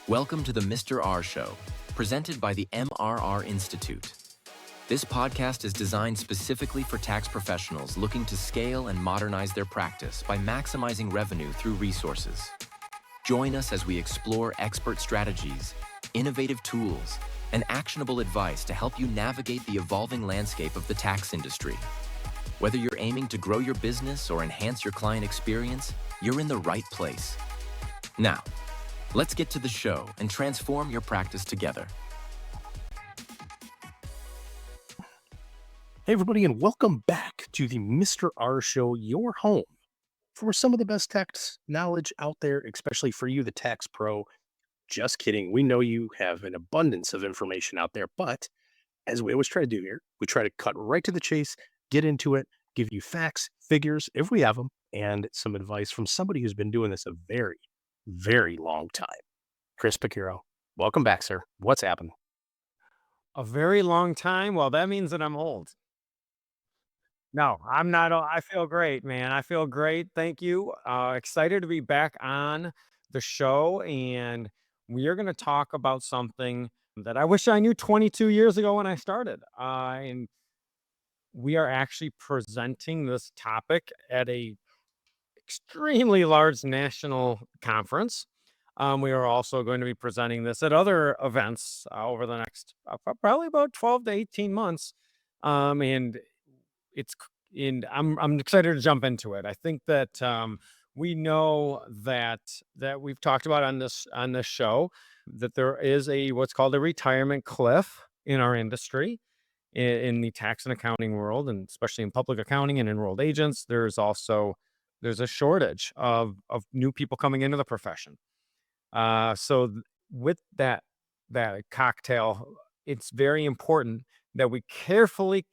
Welcome to the Mr. R Show, presented by the MRR Institute. This podcast is designed specifically for tax professionals looking to scale and modernize their practice by maximizing revenue through resources. Join us as we explore expert strategies, innovative tools, and actionable advice to help you navigate the evolving landscape of the tax industry. Whether you're aiming to grow your business or enhance your client experience, you're in the right place. Now, let's get to the show and transform your practice together. Hey, everybody, and welcome back to the Mr. R Show, your home for some of the best tax knowledge out there, especially for you, the tax pro. Just kidding. We know you have an abundance of information out there, but as we always try to do here, we try to cut right to the chase, get into it, give you facts, figures, if we have them, and some advice from somebody who's been doing this a very, very long time. Chris Picciurro, welcome back, sir. What's happened? A very long time? Well, that means that I'm old. No, I'm not. I feel great, man. I feel great. Thank you. Excited to be back on the show. And we are going to talk about something that I wish I knew 22 years ago when I started. And we are actually presenting this topic at a extremely large national conference. We are also going to be presenting this at other events over the next probably about 12 to 18 months. And I'm excited to jump into it. I think that we know that we've talked about on this show that there is what's called a retirement cliff in our industry, in the tax and accounting world, and especially in public accounting and enrolled agents. There's a shortage of new people coming into the profession. With that cocktail, it's very important that we carefully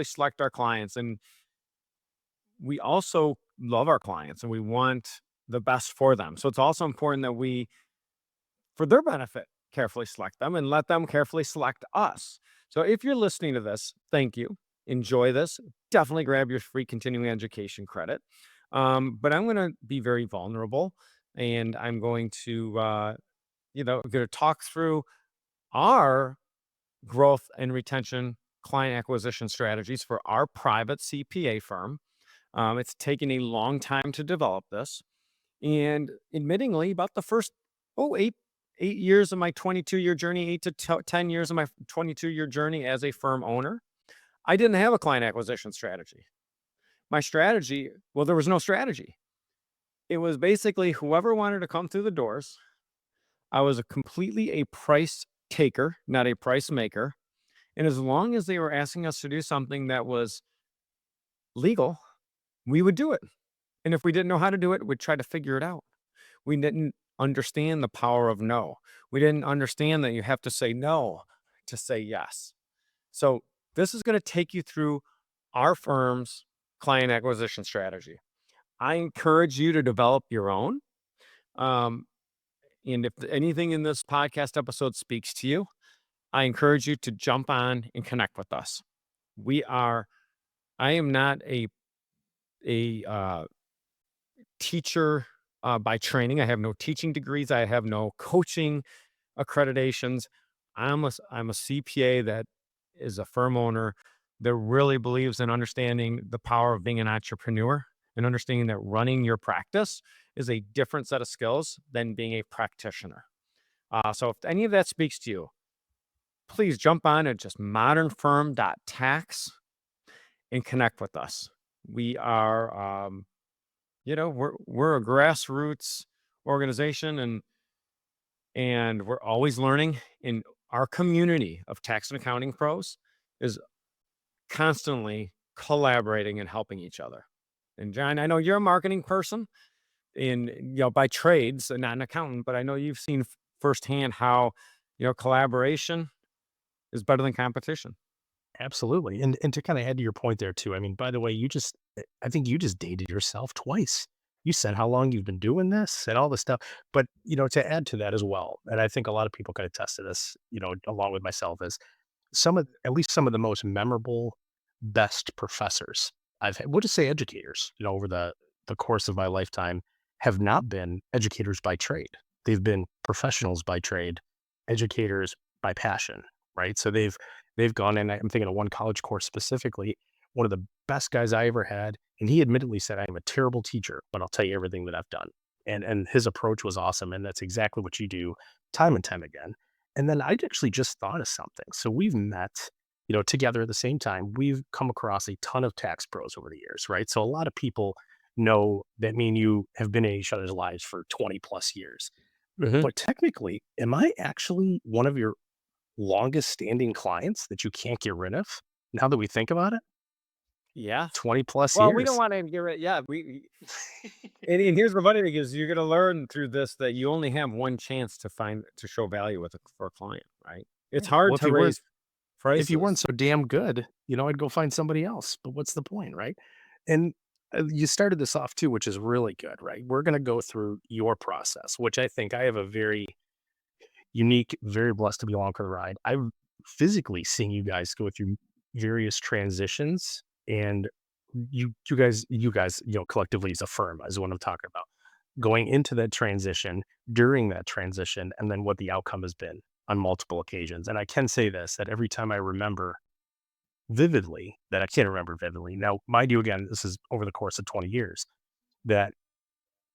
select our clients. And we also love our clients and we want the best for them. So it's also important that we, for their benefit, carefully select them and let them carefully select us. So if you're listening to this, thank you. Enjoy this. Definitely grab your free continuing education credit. But I'm going to be very vulnerable, and I'm going to, talk through our growth and retention client acquisition strategies for our private CPA firm. It's taken a long time to develop this. And admittingly, about the first, 8 years of my 22-year journey, 8 to 10 years of my 22-year journey as a firm owner, I didn't have a client acquisition strategy. My strategy, there was no strategy. It was basically whoever wanted to come through the doors. I was completely a price taker, not a price maker. And as long as they were asking us to do something that was legal, we would do it. And if we didn't know how to do it, we'd try to figure it out. We didn't understand the power of no. We didn't understand that you have to say no to say yes. So this is going to take you through our firm's client acquisition strategy. I encourage you to develop your own. And if anything in this podcast episode speaks to you, I encourage you to jump on and connect with us. I am not a teacher by training. I have no teaching degrees. I have no coaching accreditations. I'm a CPA that is a firm owner that really believes in understanding the power of being an entrepreneur and understanding that running your practice is a different set of skills than being a practitioner. So if any of that speaks to you, please jump on at just modernfirm.tax and connect with us. We are, we're a grassroots organization, and we're always learning. In our community of tax and accounting pros is constantly collaborating and helping each other. And John, I know you're a marketing person by trades and not an accountant, but I know you've seen firsthand how, collaboration is better than competition. Absolutely. And to kind of add to your point there too, I mean, by the way, I think you just dated yourself twice. You said how long you've been doing this and all this stuff. But, to add to that as well, and I think a lot of people can attest to this, along with myself, is at least some of the most memorable, best professors I've had, we'll just say educators, over the course of my lifetime, have not been educators by trade. they've been professionals by trade, educators by passion, right? So they've gone in. I'm thinking of one college course specifically, one of the best guys I ever had, and he admittedly said, "I'm a terrible teacher, but I'll tell you everything that I've done." And his approach was awesome, and that's exactly what you do time and time again. And then I actually just thought of something. So we've met, together at the same time. We've come across a ton of tax pros over the years, right? So a lot of people know that me and you have been in each other's lives for 20 plus years. Mhm. But technically, am I actually one of your longest standing clients that you can't get rid of? Now that we think about it, Yeah. 20 plus Well, we don't years. wanna get rid yeah, and here's the funny thing is you're gonna learn through this that you only have one chance to show value for a client, right? It's Yeah. hard Well, to raise if you weren't prices. so damn good, I'd go find somebody else. But what's the point, right? And you started this off too, which is really good, right? We're going to go through your process, which I think I have a very unique, very blessed to be along for the ride. I've physically seen you guys go through various transitions, and you guys, collectively as a firm is what I'm talking about. Going into that transition, during that transition, and then what the outcome has been on multiple occasions. And I can say this, that every time I remember vividly, that I can't remember vividly. Now, mind you, again, this is over the course of 20 years, that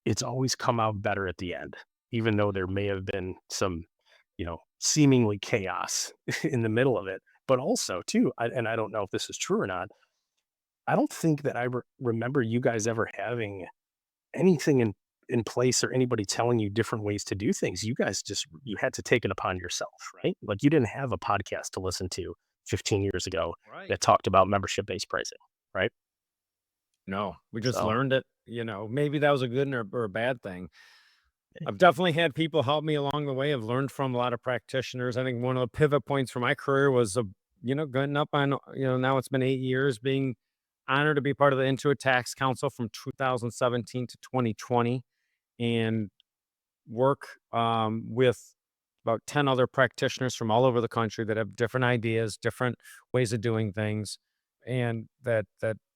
it's always come out better at the end, even though there may have been some, seemingly chaos in the middle of it. But also, too, and I don't know if this is true or not, I don't think that I remember you guys ever having anything in place or anybody telling you different ways to do things. You guys you had to take it upon yourself, right? Like you didn't have a podcast to listen to 15 years ago Right. that talked about membership-based pricing, right? No, we just So, learned it, maybe that was a good or a bad thing. I've definitely had people help me along the way. I've learned from a lot of practitioners. I think one of the pivot points for my career was, getting up on, now it's been 8 years being honored to be part of the Intuit Tax Council from 2017 to 2020 and work with about 10 other practitioners from all over the country that have different ideas, different ways of doing things, and that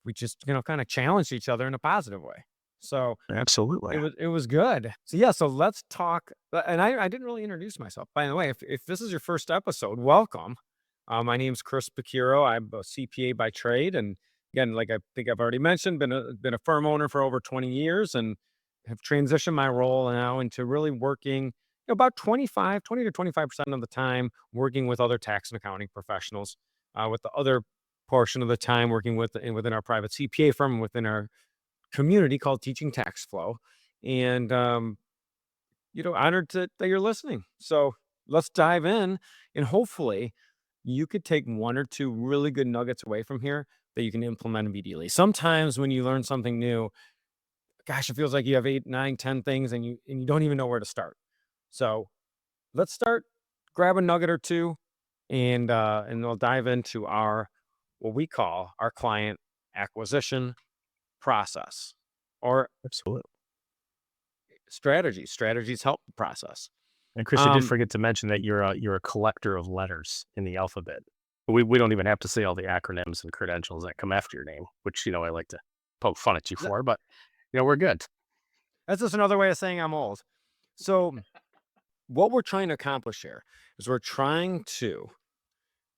we just, kind of challenge each other in a positive way. So absolutely. it was good. So yeah, so let's talk. And I didn't really introduce myself. By the way, if this is your first episode, welcome. My name's Chris Picciurro. I'm a CPA by trade, and again, like I think I've already mentioned, been a firm owner for over 20 years, and have transitioned my role now into really working about 20 to 25% of the time working with other tax and accounting professionals, with the other portion of the time working within our private CPA firm and within our community called Teaching Tax Flow. And, honored that you're listening. So let's dive in. And hopefully, you could take one or two really good nuggets away from here that you can implement immediately. Sometimes when you learn something new, gosh, it feels like you have 8, 9, 10 things and you don't even know where to start. So let's start, grab a nugget or two, and we'll dive into our what we call our client acquisition process or Absolutely. strategies. Strategies help the process. And Chris, you did Um, forget to mention that you're a collector of letters in the alphabet. We don't even have to say all the acronyms and credentials that come after your name, which I like to poke fun at you th- for, but we're good. that's just another way of saying I'm old. So what we're trying to accomplish here is we're trying to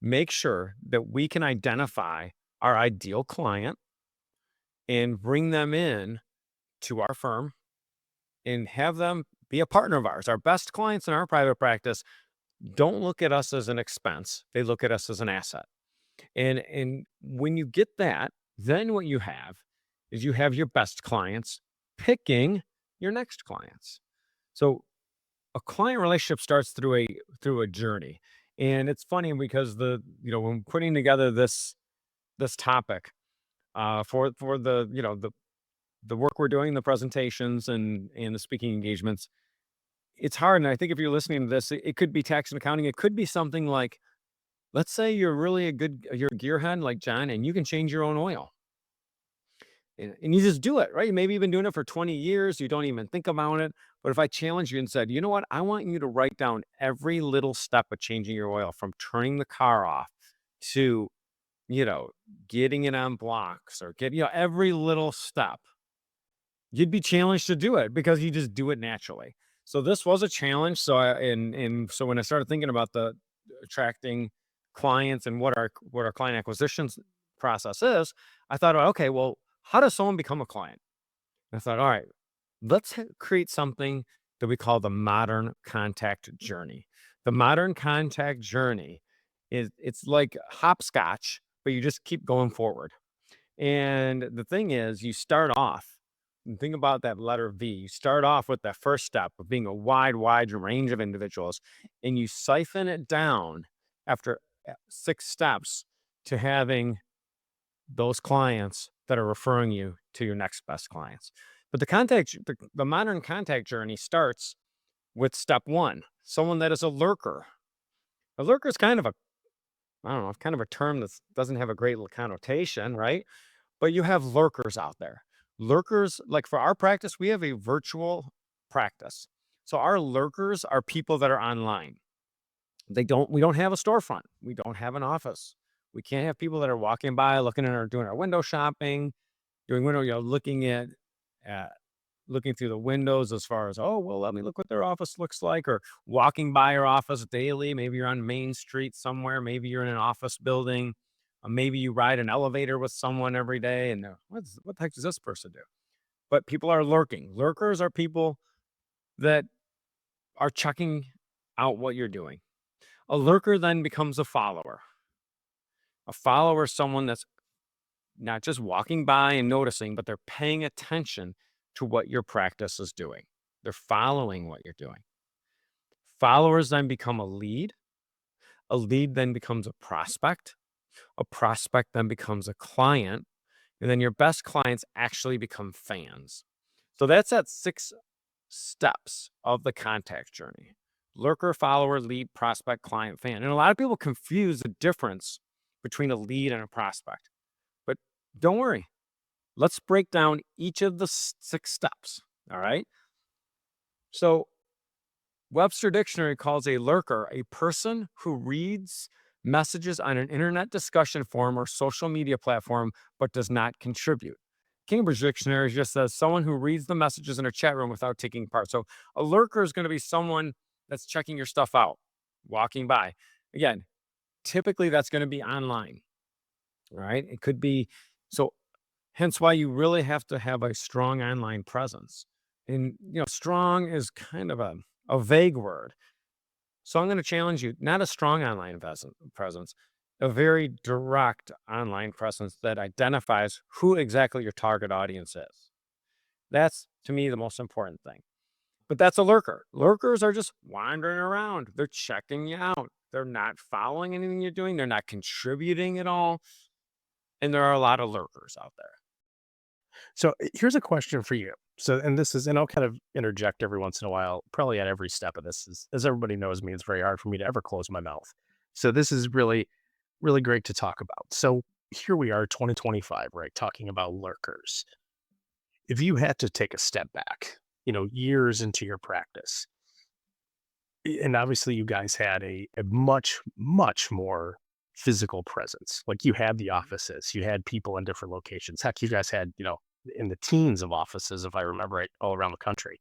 make sure that we can identify our ideal client and bring them in to our firm and have them be a partner of ours. Our best clients in our private practice don't look at us as an expense. They look at us as an asset. And when you get that, then what you have is you have your best clients picking your next clients. So a client relationship starts through a journey. And it's funny because when putting together this topic for the work we're doing, the presentations and the speaking engagements, it's hard. And I think if you're listening to this, it could be tax and accounting. It could be something like, let's say you're really you're a gearhead like John, and you can change your own oil. And you just do it, right? Maybe you've been doing it for 20 years. You don't even think about it. But if I challenge you and said, you know what? I want you to write down every little step of changing your oil from turning the car off to, you know, getting it on blocks or every little step, you'd be challenged to do it because you just do it naturally. So this was a challenge. So so when I started thinking about the attracting clients and what our client acquisitions process is, I thought, okay, well, how does someone become a client? And I thought, all right, let's create something that we call the modern contact journey. The modern contact journey it's like hopscotch, but you just keep going forward. And the thing is, you start off, and think about that letter V. You start off with that first step of being a wide range of individuals, and you siphon it down after 6 steps to having those clients that are referring you to your next best clients. But the modern contact journey starts with step one, someone that is a lurker. A lurker is kind of a, I don't know, kind of a term that doesn't have a great connotation, right? But you have lurkers out there. Lurkers, like for our practice, we have a virtual practice. So our lurkers are people that are online. We don't have a storefront. We don't have an office. We can't have people that are walking by, looking at doing our window shopping, doing uh, looking through the windows as far as, oh, well, let me look what their office looks like, or walking by your office daily. Maybe you're on Main Street somewhere. Maybe you're in an office building. Maybe you ride an elevator with someone every day and what the heck does this person do? But people are lurking. Lurkers are people that are checking out what you're doing. A lurker then becomes a follower. A follower is someone that's not just walking by and noticing, but they're paying attention to what your practice is doing. They're following what you're doing. Followers then become a lead. A lead then becomes a prospect. A prospect then becomes a client. And then your best clients actually become fans. So that's at 6 steps of the contact journey: lurker, follower, lead, prospect, client, fan. And a lot of people confuse the difference between a lead and a prospect. But don't worry. Let's break down each of the 6 steps. All right. So Webster Dictionary calls a lurker a person who reads messages on an internet discussion forum or social media platform, but does not contribute. Cambridge Dictionary just says someone who reads the messages in a chat room without taking part. So a lurker is going to be someone that's checking your stuff out, walking by. Again, typically that's going to be online. All right. It could be, so hence why you really have to have a strong online presence. And, strong is kind of a vague word. So I'm going to challenge you, not a strong online presence, a very direct online presence that identifies who exactly your target audience is. That's, to me, the most important thing. But that's a lurker. Lurkers are just wandering around. They're checking you out. They're not following anything you're doing. They're not contributing at all. And there are a lot of lurkers out there. So here's a question for you. So, and I'll kind of interject every once in a while, probably at every step of this. As everybody knows me, it's very hard for me to ever close my mouth. So this is really, really great to talk about. So here we are, 2025, right? Talking about lurkers. If you had to take a step back, years into your practice, and obviously you guys had a much, much more physical presence. Like you had the offices, you had people in different locations. Heck, you guys had, in the teens of offices, if I remember right, all around the country.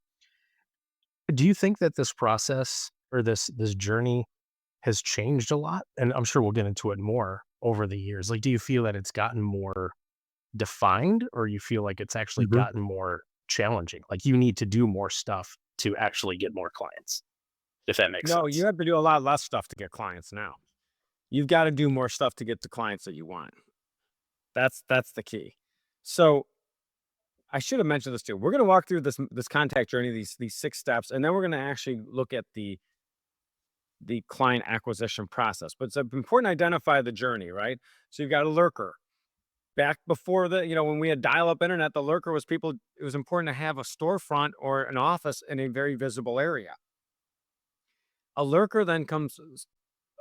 Do you think that this process or this journey has changed a lot? And I'm sure we'll get into it more over the years. Like, do you feel that it's gotten more defined, or you feel like it's actually Mhm. gotten more challenging? Like you need to do more stuff to actually get more clients, if that makes No, you sense. have to do a lot less stuff to get clients now. You've got to do more stuff to get the clients that you want. That's the key. So I should have mentioned this too. We're going to walk through this contact journey, these 6 steps, and then we're going to actually look at the client acquisition process. But it's important to identify the journey, right? So you've got a lurker. Back before when we had dial-up internet, the lurker was people. It was important to have a storefront or an office in a very visible area. A lurker then comes.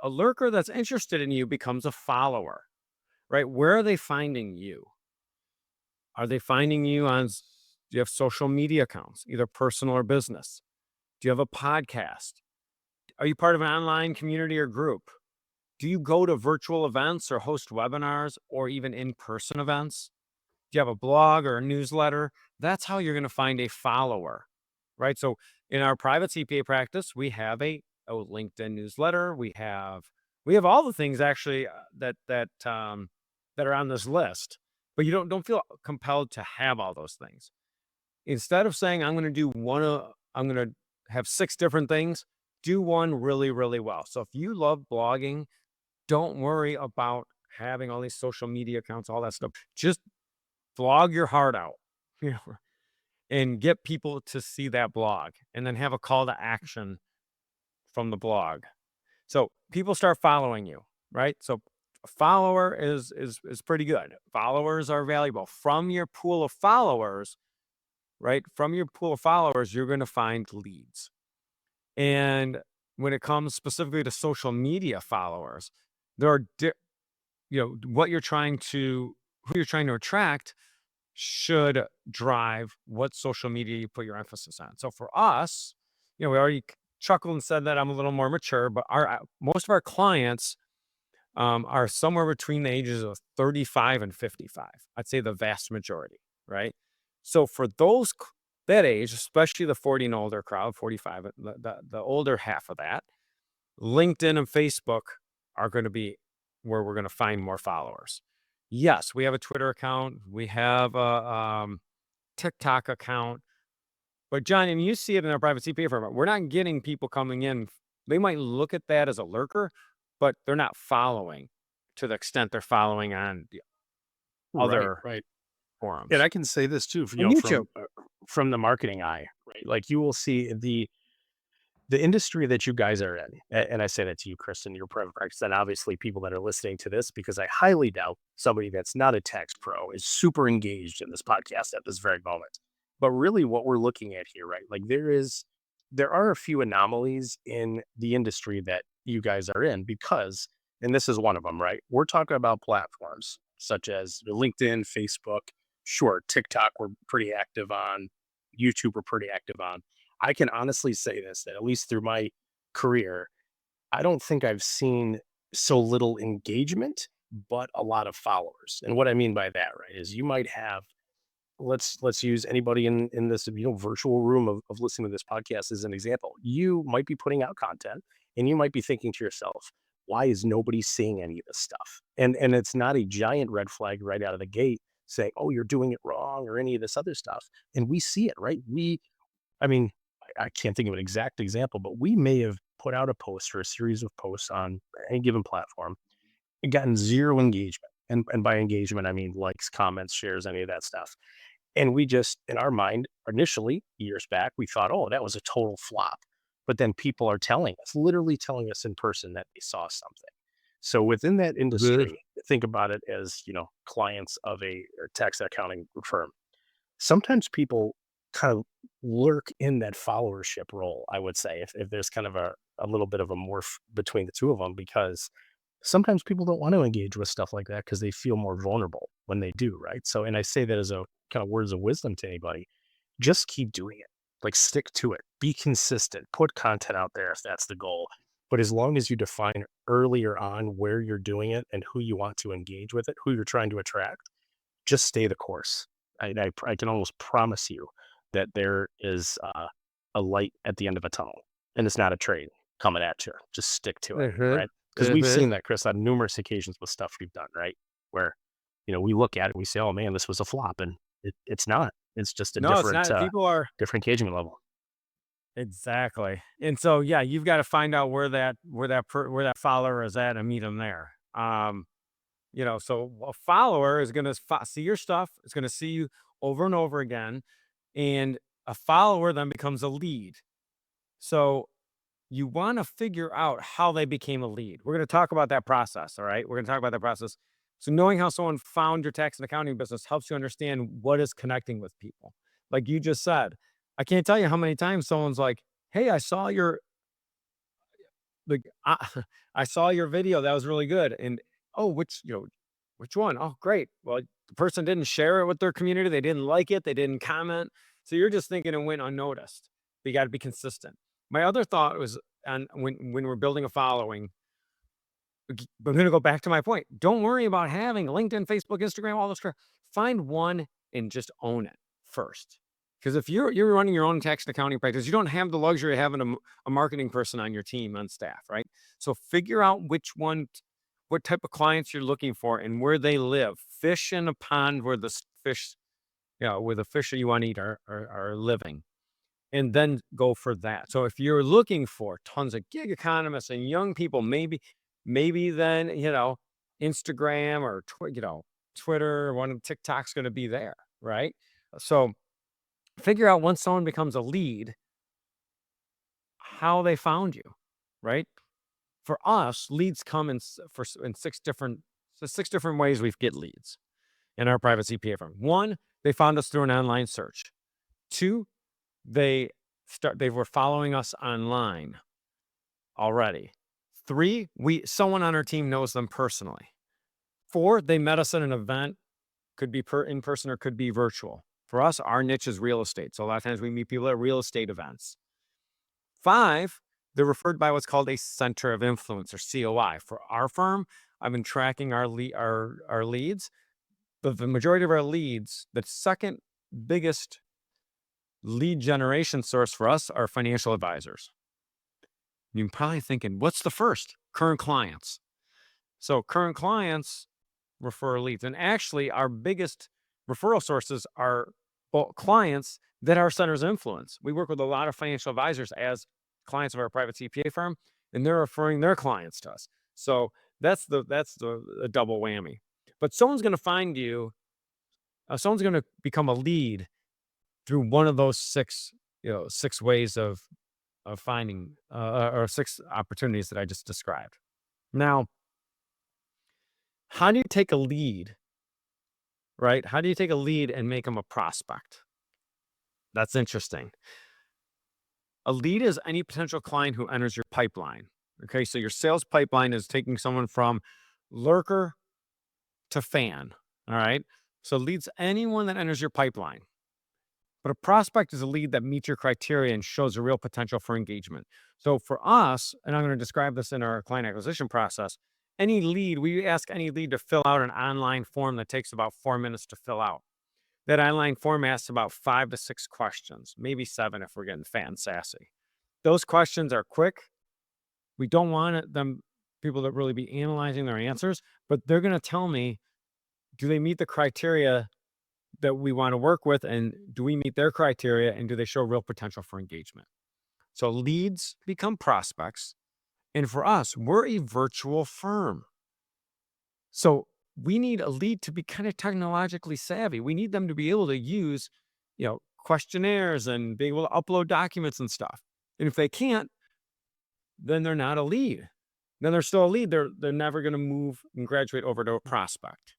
A lurker that's interested in you becomes a follower, right? Where are they finding you? Are they finding you do you have social media accounts, either personal or business? Do you have a podcast? Are you part of an online community or group? Do you go to virtual events or host webinars or even in-person events? Do you have a blog or a newsletter? That's how you're going to find a follower, right? So in our private CPA practice, we have a LinkedIn newsletter. We have all the things actually that are on this list, but you don't feel compelled to have all those things. Instead of saying I'm going to have 6 different things, do one really, really well. So if you love blogging, don't worry about having all these social media accounts, all that stuff. Just blog your heart out, you know, and get people to see that blog, and then have a call to action from the blog. So people start following you, right? So a follower is pretty good. Followers are valuable. From your pool of followers, right? From your pool of followers, you're going to find leads. And when it comes specifically to social media followers, there are, who you're trying to attract should drive what social media you put your emphasis on. So for us, we already chuckled and said that I'm a little more mature, but most of our clients are somewhere between the ages of 35 and 55. I'd say the vast majority, right? So for that age, especially the 40 and older crowd, 45, the older half of that, LinkedIn and Facebook are going to be where we're going to find more followers. Yes, we have a Twitter account. We have a TikTok account. But John, and you see it in our private CPA firm, we're not getting people coming in. They might look at that as a lurker, but they're not following to the extent they're following on the other Right. forums. And I can say this too, And YouTube. from the marketing eye, right? Like you will see the industry that you guys are in, and I say that to you, Kristen, your private practice, and obviously people that are listening to this, because I highly doubt somebody that's not a tax pro is super engaged in this podcast at this very moment. But really what we're looking at here, right? Like there are a few anomalies in the industry that you guys are in because, and this is one of them, right? We're talking about platforms such as LinkedIn, Facebook, sure, TikTok, we're pretty active on, YouTube, we're pretty active on. I can honestly say this, that at least through my career, I don't think I've seen so little engagement, but a lot of followers. And what I mean by that, right, is you might have, let's use anybody in this, virtual room of listening to this podcast as an example. You might be putting out content and you might be thinking to yourself, why is nobody seeing any of this stuff? And it's not a giant red flag right out of the gate saying, oh, you're doing it wrong or any of this other stuff. And we see it, right? I mean, I can't think of an exact example, but we may have put out a post or a series of posts on any given platform and gotten zero engagement. And by engagement, I mean likes, comments, shares, any of that stuff. And we just, in our mind, initially, years back, we thought, oh, that was a total flop. But then people are literally telling us in person that they saw something. So within that industry, think about it as, clients of a tax accounting firm. Sometimes people kind of lurk in that followership role, I would say, if there's kind of a little bit of a morph between the two of them, because sometimes people don't want to engage with stuff like that because they feel more vulnerable when they do, right? So, and I say that as a kind of words of wisdom to anybody, just keep doing it. Like stick to it, be consistent, put content out there if that's the goal. But as long as you define earlier on where you're doing it and who you want to engage with it, who you're trying to attract, just stay the course. I can almost promise you that there is a light at the end of a tunnel, and it's not a train coming at you. Just stick to it, right? Because we've seen that, Chris, on numerous occasions with stuff we've done, right? Where, we look at it, we say, oh man, this was a flop. And it's not. It's just a No, it's not. People are different engagement level. exactly. And so, yeah, you've got to find out where that follower is at and meet them there. So a follower is going to see your stuff. It's going to see you over and over again. And a follower then becomes a lead. So you want to figure out how they became a lead. We're going to talk about that process. All right. We're going to talk about that process. So knowing how someone found your tax and accounting business helps you understand what is connecting with people. Like you just said, I can't tell you how many times someone's like, hey, I saw your I saw your video. That was really good. And oh, which one? Oh, great. Well, the person didn't share it with their community. They didn't like it. They didn't comment. So you're just thinking it went unnoticed. But you got to be consistent. My other thought was, and when we're building a following, I'm going to go back to my point. Don't worry about having LinkedIn, Facebook, Instagram, all this crap. Find one and just own it first. Because if you're running your own tax and accounting practice, you don't have the luxury of having a marketing person on your team on staff, right? So figure out what type of clients you're looking for and where they live. Fish in a pond where the fish, where the fish that you want to eat are living, and then go for that. So if you're looking for tons of gig economists and young people, maybe then, Instagram or Twitter, one of TikTok's going to be there, right? So figure out once someone becomes a lead, how they found you, right? For us, leads come in six different ways we get leads in our private CPA firm. One, they found us through an online search. Two, they were following us online already. Three, someone on our team knows them personally. Four, they met us at an event, could be in person or could be virtual. For us, our niche is real estate. So a lot of times we meet people at real estate events. Five, they're referred by what's called a center of influence, or COI. For our firm, I've been tracking our leads. But the majority of our leads, the second biggest lead generation source for us are financial advisors. You're probably thinking, what's the first? Current clients. So current clients refer leads. And actually, our biggest referral sources are clients that are centers of influence. We work with a lot of financial advisors as clients of our private CPA firm, and they're referring their clients to us. So that's the double whammy. But someone's going to find you. Someone's going to become a lead through one of those six ways of finding or six opportunities that I just described. Now, how do you take a lead, right? How do you take a lead and make them a prospect? That's interesting. A lead is any potential client who enters your pipeline. Okay, so your sales pipeline is taking someone from lurker to fan. All right, so leads anyone that enters your pipeline. But a prospect is a lead that meets your criteria and shows a real potential for engagement. So for us, and I'm going to describe this in our client acquisition process, we ask any lead to fill out an online form that takes about 4 minutes to fill out. That online form asks about 5 to 6 questions, maybe 7 if we're getting fan sassy. Those questions are quick. We don't want people to really be analyzing their answers, but they're going to tell me, do they meet the criteria that we want to work with, and do we meet their criteria, and do they show real potential for engagement? So leads become prospects. And for us, we're a virtual firm. So we need a lead to be kind of technologically savvy. We need them to be able to use, questionnaires and be able to upload documents and stuff. And if they can't, then they're not a lead. Then they're still a lead. They're never going to move and graduate over to a prospect.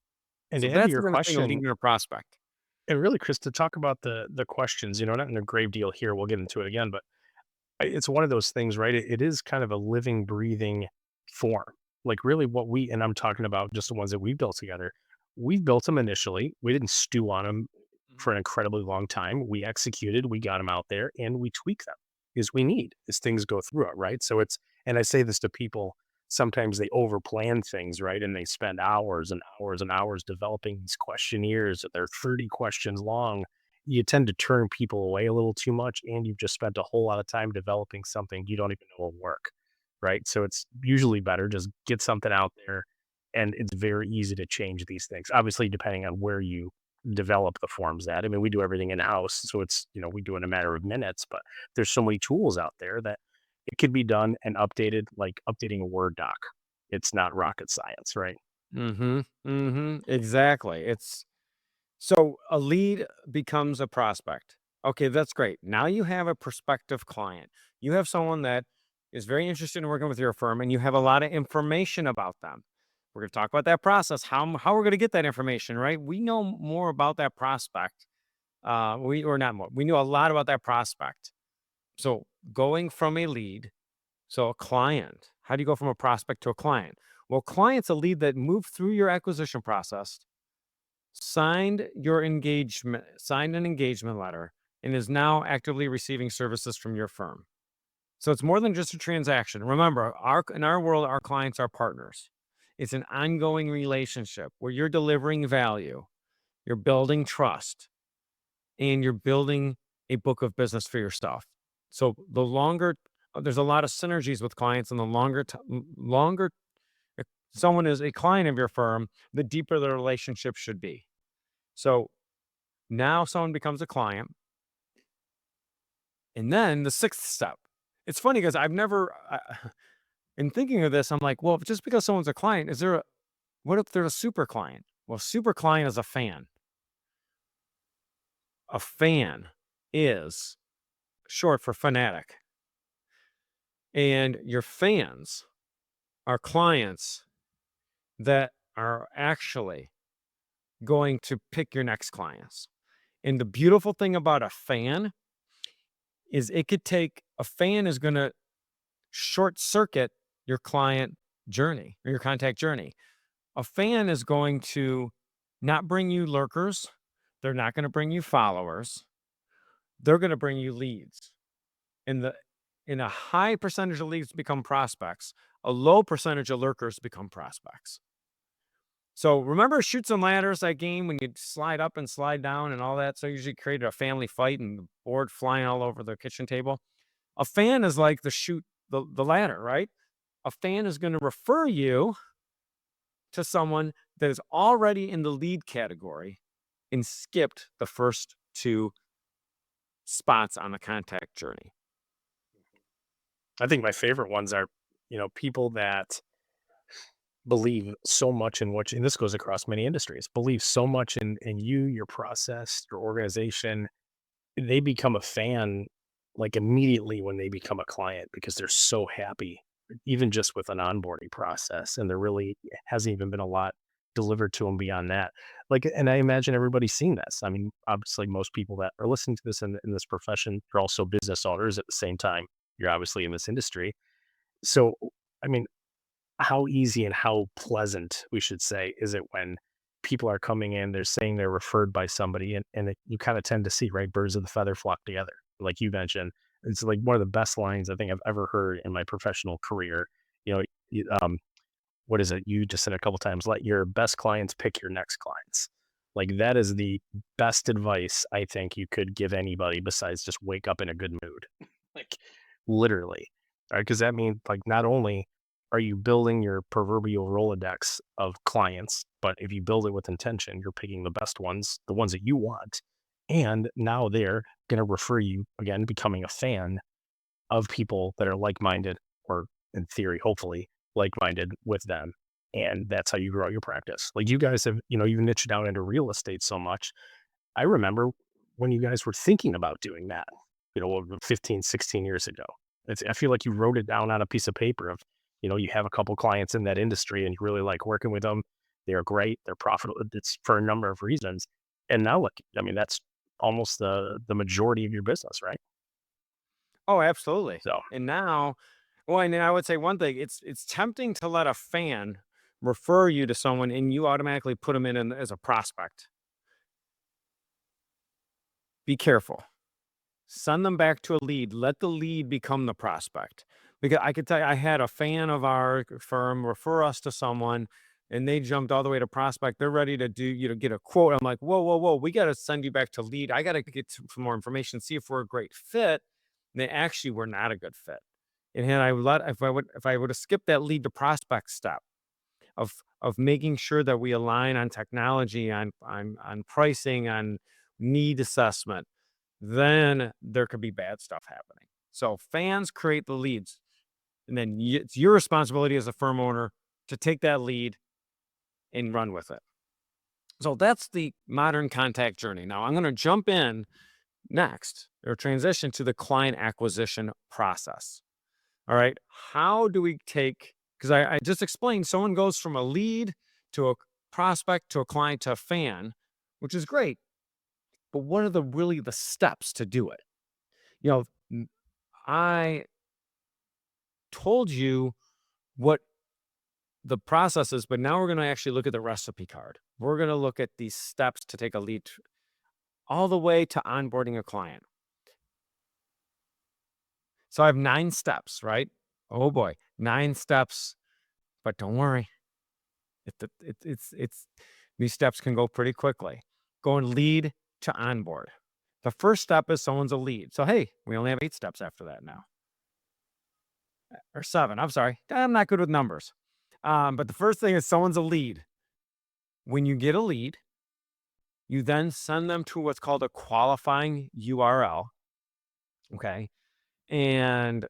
And So to add to that's your the difference between a lead question, and a prospect. and really, Chris, to talk about the questions, not in a grave deal here, we'll get into it again, but it's one of those things, right? It is kind of a living, breathing form. Like really and I'm talking about just the ones that we've built together. We've built them initially. We didn't stew on them for an incredibly long time. We executed, we got them out there, and we tweak them as we need as things go through it, right? So and I say this to people, sometimes they overplan things, right? And they spend hours and hours and hours developing these questionnaires that they're 30 questions long. You tend to turn people away a little too much, and you've just spent a whole lot of time developing something you don't even know will work, right? So it's usually better just get something out there, and it's very easy to change these things. Obviously, depending on where you develop the forms at. I mean, we do everything in house, so it's we do it in a matter of minutes. But there's so many tools out there that it could be done and updated, like updating a Word doc. It's not rocket science, right? Exactly. So a lead becomes a prospect. Okay, that's great. Now you have a prospective client. You have someone that is very interested in working with your firm, and you have a lot of information about them. We're going to talk about that process, how we're going to get that information, right? We know more about that prospect. We know a lot about that prospect. So going from a lead, so a client, how do you go from a prospect to a client? Well, client's a lead that moved through your acquisition process, signed an engagement letter, and is now actively receiving services from your firm. So it's more than just a transaction. Remember, in our world, our clients are partners. It's an ongoing relationship where you're delivering value, you're building trust, and you're building a book of business for your stuff. So the longer there's a lot of synergies with clients, and the longer if someone is a client of your firm, the deeper the relationship should be. So now someone becomes a client, and then the sixth step. It's funny because in thinking of this, I'm like, well, just because someone's a client, what if they're a super client? Well, super client is a fan. A fan is short for fanatic. And your fans are clients that are actually going to pick your next clients. And the beautiful thing about a fan is a fan is going to short circuit your client journey or your contact journey. A fan is going to not bring you lurkers. They're not going to bring you followers. They're going to bring you leads. In a high percentage of leads become prospects. A low percentage of lurkers become prospects. So remember Chutes and Ladders, that game when you slide up and slide down and all that? So usually created a family fight and the board flying all over the kitchen table. A fan is like the ladder, right? A fan is going to refer you to someone that is already in the lead category and skipped the first two spots on the contact journey. I think my favorite ones are, people that believe so much in and this goes across many industries, believe so much in you, your process, your organization. They become a fan like immediately when they become a client because they're so happy, even just with an onboarding process. And there really hasn't even been a lot delivered to them beyond that. Like, and I imagine everybody's seen this. I mean, obviously, most people that are listening to this in this profession are also business owners at the same time. You're obviously in this industry. So, I mean, how easy and how pleasant, we should say, is it when people are coming in, they're saying they're referred by somebody, and you kind of tend to see, right, birds of the feather flock together, like you mentioned. It's like one of the best lines I think I've ever heard in my professional career. You know, what is it? You just said a couple times, let your best clients pick your next clients. Like that is the best advice I think you could give anybody besides just wake up in a good mood. Like literally. Right. Because that means like not only are you building your proverbial Rolodex of clients, but if you build it with intention, you're picking the best ones, the ones that you want. And now they're going to refer you again, becoming a fan of people that are like-minded, or in theory, hopefully like-minded with them. And that's how you grow your practice. Like you guys have, you've niched down into real estate so much. I remember when you guys were thinking about doing that, 15, 16 years ago. I feel like you wrote it down on a piece of paper of, you have a couple clients in that industry and you really like working with them. They're great. They're profitable. It's for a number of reasons. And now look, I mean, that's almost the majority of your business, right? Oh, absolutely. So And now, well, and I would say one thing, it's tempting to let a fan refer you to someone and you automatically put them in as a prospect. Be careful. Send them back to a lead. Let the lead become the prospect. Because I could tell you, I had a fan of our firm refer us to someone and they jumped all the way to prospect. They're ready to get a quote. I'm like, whoa, whoa, whoa. We got to send you back to lead. I got to get some more information, see if we're a great fit. And they actually were not a good fit. And had if I would have skipped that lead to prospect step of making sure that we align on technology, on pricing, on need assessment, then there could be bad stuff happening. So fans create the leads, and then it's your responsibility as a firm owner to take that lead and run with it. So that's the modern contact journey. Now I'm going to jump in next or transition to the client acquisition process. All right. How do we because I just explained someone goes from a lead to a prospect to a client to a fan, which is great. But what are the steps to do it? I told you what the process is, but now we're going to actually look at the recipe card. We're going to look at these steps to take a lead all the way to onboarding a client. So I have 9 steps, right? Oh boy, 9 steps, but don't worry. It's these steps can go pretty quickly. Going lead to onboard. The first step is someone's a lead. So, hey, we only have 8 steps after that now. Or 7. I'm sorry. I'm not good with numbers. But the first thing is someone's a lead. When you get a lead, you then send them to what's called a qualifying URL. Okay. And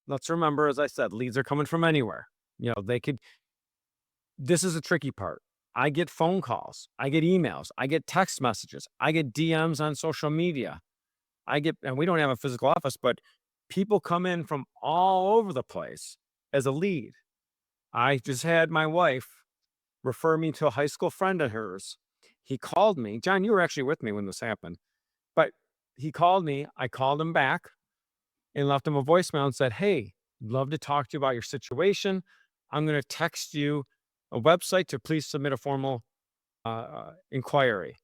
let's remember, as I said, leads are coming from anywhere. This is a tricky part. I get phone calls, I get emails, I get text messages, I get DMs on social media. And we don't have a physical office, but people come in from all over the place as a lead. I just had my wife refer me to a high school friend of hers. He called me. John, you were actually with me when this happened. But he called me. I called him back and left him a voicemail and said, hey, love to talk to you about your situation. I'm going to text you a website to please submit a formal inquiry.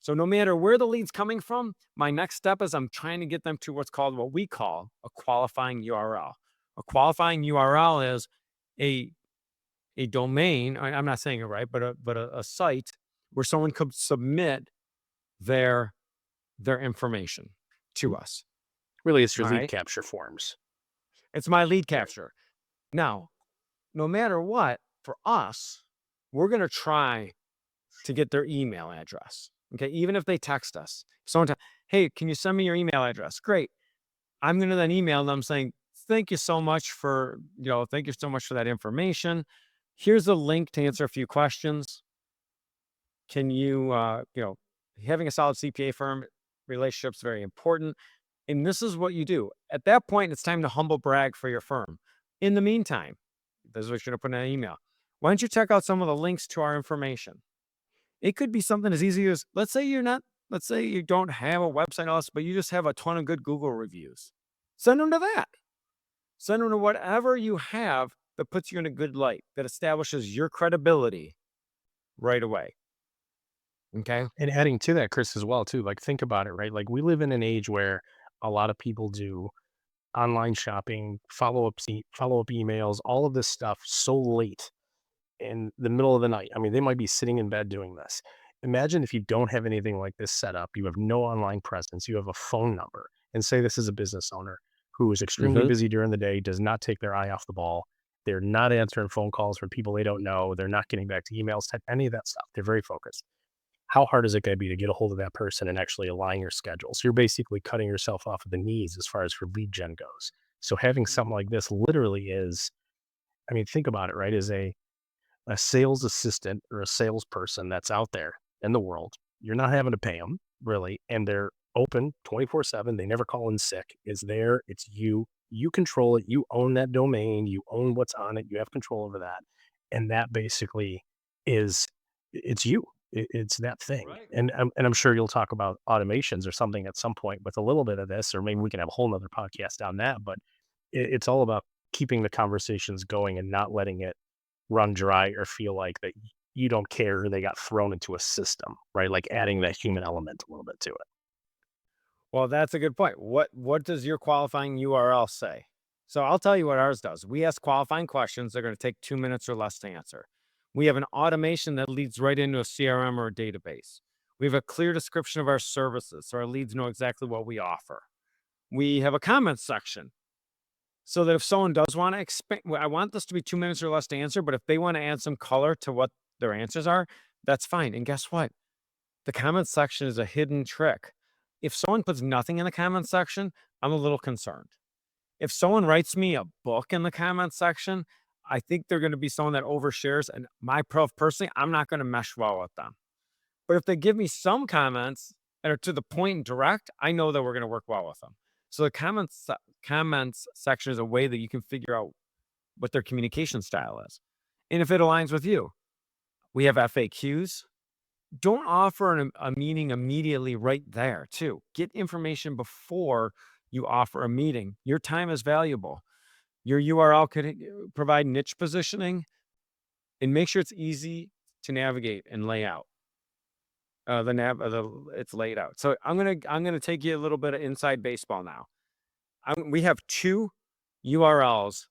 So no matter where the lead's coming from, my next step is I'm trying to get them to what we call a qualifying URL. A qualifying URL is a domain. I'm not saying it right, but a site where someone could submit their information to us. Really, it's your All lead right? capture forms. It's my lead capture. Now, no matter what, for us, we're going to try to get their email address. Okay, even if they text us. Hey, can you send me your email address? Great. I'm going to then email them saying, thank you so much for that information. Here's a link to answer a few questions. Can you, having a solid CPA firm relationship is very important. And this is what you do. At that point, it's time to humble brag for your firm. In the meantime, this is what you're going to put in an email. Why don't you check out some of the links to our information? It could be something as easy as, let's say you don't have a website else, but you just have a ton of good Google reviews. Send them to that. Send them to whatever you have that puts you in a good light, that establishes your credibility right away. Okay. And adding to that, Chris, as well, too, like think about it, right? Like we live in an age where a lot of people do online shopping, follow-up emails, all of this stuff so late in the middle of the night. I mean, they might be sitting in bed doing this. Imagine if you don't have anything like this set up, you have no online presence, you have a phone number, and say this is a business owner who is extremely busy during the day, does not take their eye off the ball. They're not answering phone calls from people they don't know. They're not getting back to emails, any of that stuff. They're very focused. How hard is it going to be to get a hold of that person and actually align your schedule? So you're basically cutting yourself off at the knees as far as for lead gen goes. So having something like this literally is, I mean, think about it, right? Is a sales assistant or a salesperson that's out there in the world. You're not having to pay them really, and they're open 24/7. They never call in sick. It's there. It's you. You control it. You own that domain. You own what's on it. You have control over that, and that basically is it's you. It's that thing. Right. And I'm sure you'll talk about automations or something at some point with a little bit of this, or maybe we can have a whole nother podcast on that. But it's all about keeping the conversations going and not letting it run dry or feel like that you don't care or they got thrown into a system, right? Like adding that human element a little bit to it. Well, that's a good point. What does your qualifying URL say? So I'll tell you what ours does. We ask qualifying questions. They're going to take 2 minutes or less to answer. We have an automation that leads right into a CRM or a database. We have a clear description of our services, so our leads know exactly what we offer. We have a comment section, so that if someone does want to expand, I want this to be 2 minutes or less to answer, but if they want to add some color to what their answers are, that's fine. And guess what? The comment section is a hidden trick. If someone puts nothing in the comment section, I'm a little concerned. If someone writes me a book in the comment section, I think they're going to be someone that overshares. And personally, I'm not going to mesh well with them. But if they give me some comments that are to the point and direct, I know that we're going to work well with them. So the comments section is a way that you can figure out what their communication style is. And if it aligns with you, we have FAQs. Don't offer a meeting immediately right there, too. Get information before you offer a meeting. Your time is valuable. Your URL could provide niche positioning, and make sure it's easy to navigate and lay out. It's laid out. So I'm gonna take you a little bit of inside baseball now. We have 2 URLs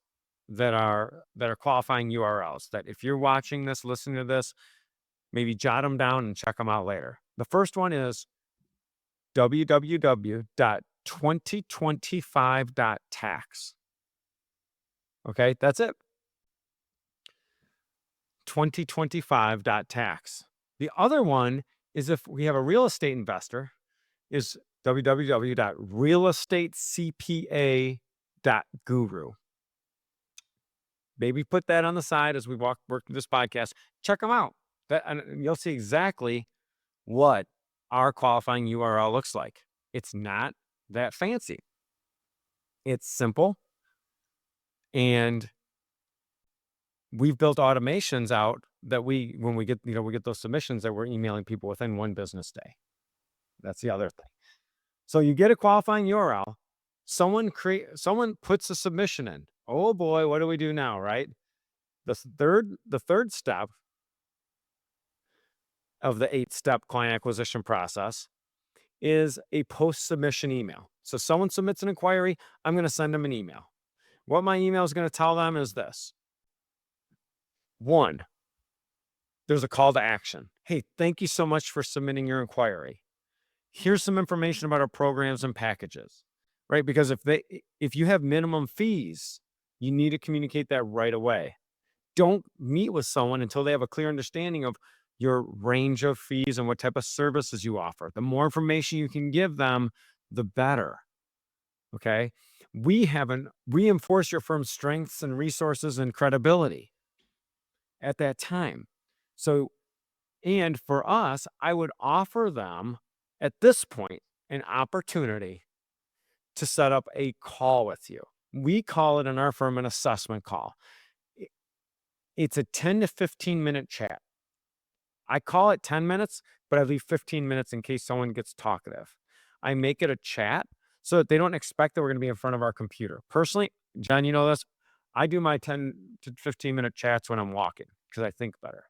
that are qualifying URLs. That if you're watching this, listening to this, maybe jot them down and check them out later. The first one is www.2025.tax. Okay, that's it. 2025.tax. The other one is if we have a real estate investor, is www.realestatecpa.guru. Maybe put that on the side as we work through this podcast. Check them out. And you'll see exactly what our qualifying URL looks like. It's not that fancy. It's simple. And we've built automations out that when we get those submissions that we're emailing people within 1 business day. That's the other thing. So you get a qualifying URL, someone puts a submission in. Oh boy, what do we do now, right? The third step of the 8-step client acquisition process is a post-submission email. So someone submits an inquiry, I'm going to send them an email. What my email is going to tell them is this. 1, there's a call to action. Hey, thank you so much for submitting your inquiry. Here's some information about our programs and packages, right? Because if you have minimum fees, you need to communicate that right away. Don't meet with someone until they have a clear understanding of your range of fees and what type of services you offer. The more information you can give them, the better. Okay. We haven't reinforced your firm's strengths and resources and credibility at that time. So, and for us, I would offer them at this point an opportunity to set up a call with you. We call it in our firm an assessment call. It's a 10 to 15 minute chat. I call it 10 minutes, but I leave 15 minutes in case someone gets talkative. I make it a chat so that they don't expect that we're going to be in front of our computer. Personally, John, you know this, I do my 10 to 15 minute chats when I'm walking because I think better.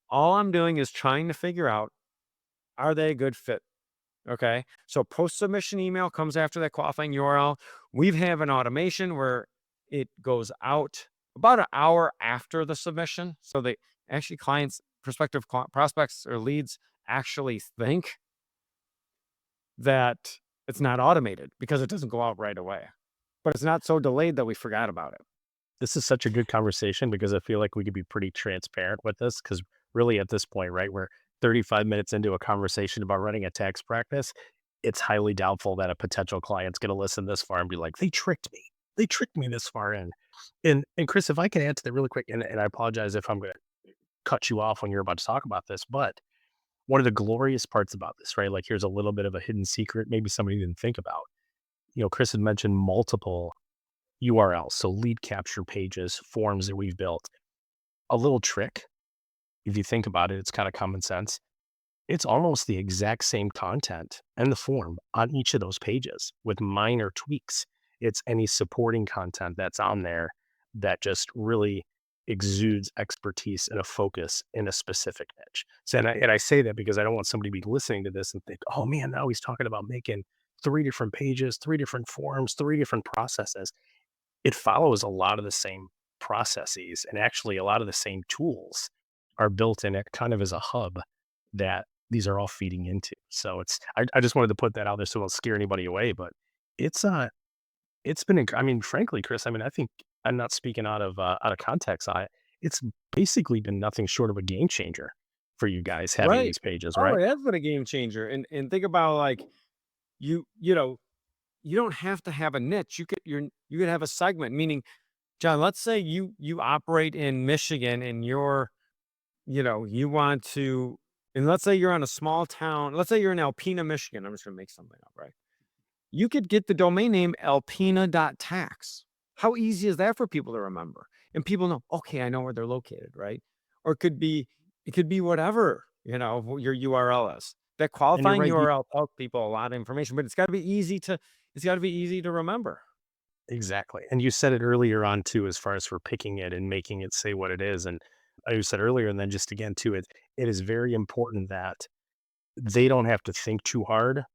All I'm doing is trying to figure out, are they a good fit? Okay. So post-submission email comes after that qualifying URL. We have an automation where it goes out about an hour after the submission. So they actually prospective prospects or leads actually think that it's not automated because it doesn't go out right away. But it's not so delayed that we forgot about it. This is such a good conversation because I feel like we could be pretty transparent with this because really at this point, right, we're 35 minutes into a conversation about running a tax practice. It's highly doubtful that a potential client's going to listen this far and be like, they tricked me. They tricked me this far in. And Chris, if I can add to that really quick, and I apologize if I'm going to cut you off when you're about to talk about this, but one of the glorious parts about this, right? Like here's a little bit of a hidden secret, maybe somebody didn't think about. Chris had mentioned multiple URLs, so lead capture pages, forms that we've built. A little trick, if you think about it, it's kind of common sense. It's almost the exact same content and the form on each of those pages with minor tweaks. It's any supporting content that's on there that just really exudes expertise and a focus in a specific niche. So, and I say that because I don't want somebody to be listening to this and think, oh man, now he's talking about making 3 different pages, 3 different forms, 3 different processes. It follows a lot of the same processes, and actually a lot of the same tools are built in it kind of as a hub that these are all feeding into. So I just wanted to put that out there so it won't scare anybody away, but it's been, I mean, frankly, Chris, I mean, I think I'm not speaking out of context. It's basically been nothing short of a game changer for you guys having Right. these pages, Oh, right? it has been a game changer. And think about like you don't have to have a niche. You could have a segment, meaning, John, let's say you operate in Michigan and you want to, and let's say you're on a small town, let's say you're in Alpena, Michigan. I'm just gonna make something up, right? You could get the domain name alpena.tax. How easy is that for people to remember? And people know, okay, I know where they're located, right? Or it could be whatever, your URL is. That And you're qualifying right. URL tells people a lot of information, but it's got to be easy to remember. Exactly. And you said it earlier on too, as far as for picking it and making it say what it is. And I said earlier, and then just again too, it is very important that they don't have to think too hard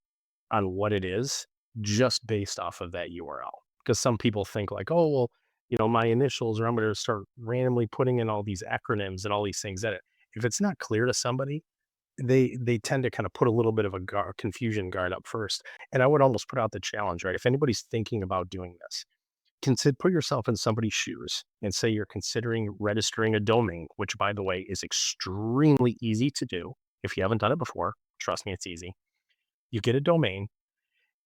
on what it is just based off of that URL. Because some people think like, oh, well, my initials, or I'm going to start randomly putting in all these acronyms and all these things in it. If it's not clear to somebody, they tend to kind of put a little bit of a confusion guard up first. And I would almost put out the challenge, right? If anybody's thinking about doing this, put yourself in somebody's shoes and say you're considering registering a domain, which by the way is extremely easy to do. If you haven't done it before, trust me, it's easy. You get a domain